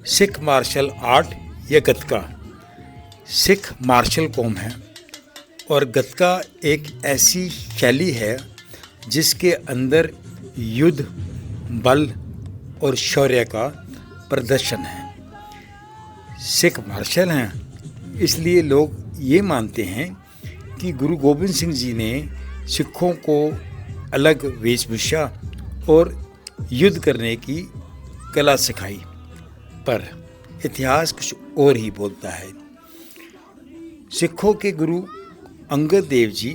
Sikh martial art या गतका Sikh martial कौम है और गतका एक ऐसी शैली है जिसके अंदर युद्ध, बल और शौर्य का प्रदर्शन है। सिख मार्शल हैं, इसलिए लोग ये मानते हैं कि गुरु गोबिंद सिंह जी ने सिखों को अलग वेशभूषा और युद्ध करने की कला सिखाई, पर इतिहास कुछ और ही बोलता है। सिखों के गुरु अंगद देव जी,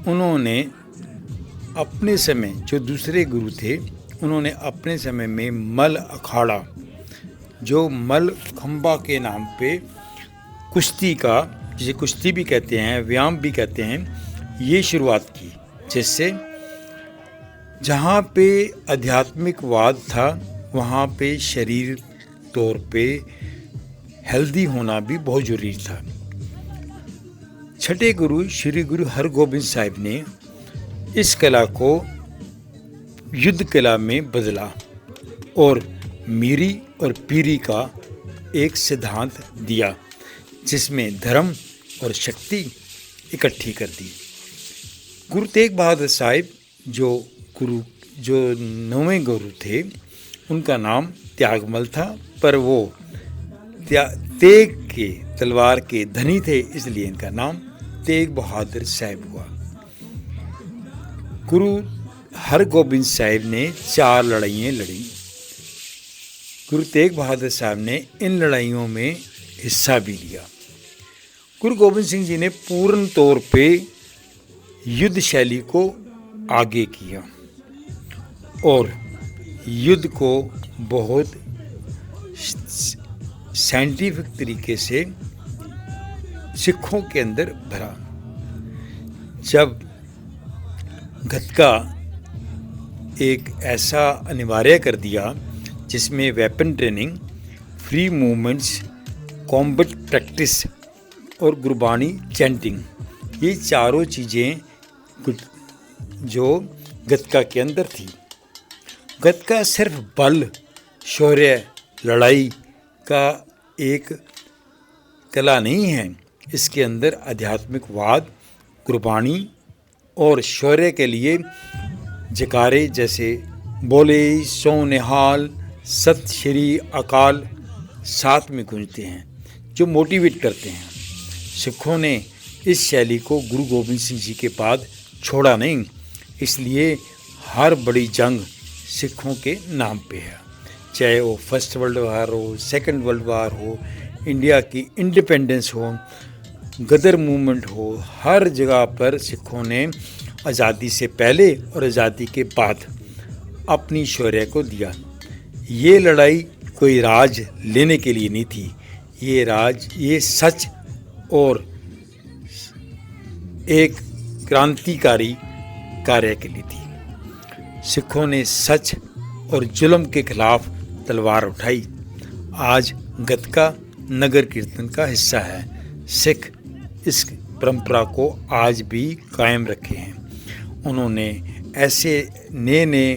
उन्होंने अपने समय, जो दूसरे गुरु थे, उन्होंने अपने समय में मल अखाड़ा, जो मल खंबा के नाम पे कुश्ती का, जिसे कुश्ती भी कहते हैं, व्यायाम भी कहते हैं, ये शुरुआत की, जिससे जहाँ पे आध्यात्मिकवाद था वहाँ पे शरीर तौर पे हेल्दी होना भी बहुत ज़रूरी था। छठे गुरु श्री गुरु हरगोबिंद साहिब ने इस कला को युद्ध कला में बदला और मीरी और पीरी का एक सिद्धांत दिया, जिसमें धर्म और शक्ति इकट्ठी कर दी। गुरु तेग बहादुर साहिब जो 9वें गुरु थे, उनका नाम त्यागमल था, पर वो तेग के तलवार के धनी थे, इसलिए इनका नाम तेग बहादुर साहिब हुआ। गुरु हरगोबिंद साहिब ने 4 लड़ाइयाँ लड़ी। गुरु तेग बहादुर साहब ने इन लड़ाइयों में हिस्सा भी लिया। गुरु गोबिंद सिंह जी ने पूर्ण तौर पे युद्ध शैली को आगे किया और युद्ध को बहुत साइंटिफिक तरीके से सिखों के अंदर भरा। जब गतका एक ऐसा अनिवार्य कर दिया जिसमें weapon training, free movements, combat practice और गुरबानी चैंटिंग, ये चारों चीज़ें जो गतका के अंदर थी। गतका सिर्फ बल, शौर्य, लड़ाई का एक कला नहीं है, इसके अंदर आध्यात्मिकवाद, गुरबानी और शौर्य के लिए जकारे जैसे बोले सो निहाल, सत श्री अकाल साथ में गूंजते हैं, जो मोटिवेट करते हैं। सिखों ने इस शैली को गुरु गोबिंद सिंह जी के बाद छोड़ा नहीं, इसलिए हर बड़ी जंग सिखों के नाम पे है, चाहे वो फर्स्ट वर्ल्ड वार हो, सेकंड वर्ल्ड वार हो, इंडिया की इंडिपेंडेंस हो, गदर मूवमेंट हो, हर जगह पर सिखों ने आज़ादी से पहले और आज़ादी के बाद अपनी शौर्य को दिया। ये लड़ाई कोई राज लेने के लिए नहीं थी, ये सच और एक क्रांतिकारी कार्य के लिए थी। सिखों ने सच और जुल्म के खिलाफ तलवार उठाई। आज गतका नगर कीर्तन का हिस्सा है। सिख इस परंपरा को आज भी कायम रखे हैं। उन्होंने ऐसे नए नए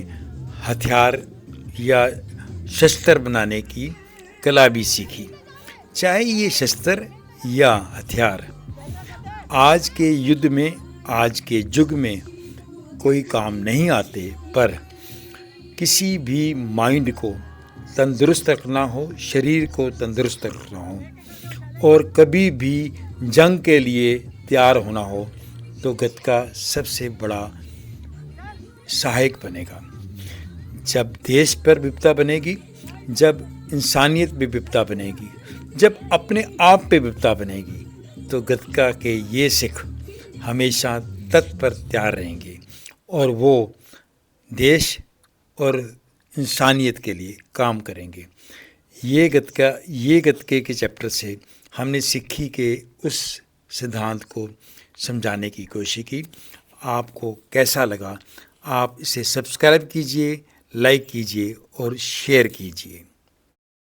हथियार या शस्त्र बनाने की कला भी सीखी। चाहे ये शस्त्र या हथियार आज के युद्ध में, आज के युग में कोई काम नहीं आते, पर किसी भी माइंड को तंदुरुस्त रखना हो, शरीर को तंदुरुस्त रखना हो और कभी भी जंग के लिए तैयार होना हो, तो गतका सबसे बड़ा सहायक बनेगा। जब देश पर विपदा बनेगी, जब इंसानियत में विपदा बनेगी, जब अपने आप पे विपदा बनेगी, तो गतका के ये सिख हमेशा तत्पर तैयार रहेंगे और वो देश और इंसानियत के लिए काम करेंगे। ये गतके के चैप्टर से हमने सिक्खी के उस सिद्धांत को समझाने की कोशिश की। आपको कैसा लगा? आप इसे सब्सक्राइब कीजिए, लाइक कीजिए और शेयर कीजिए।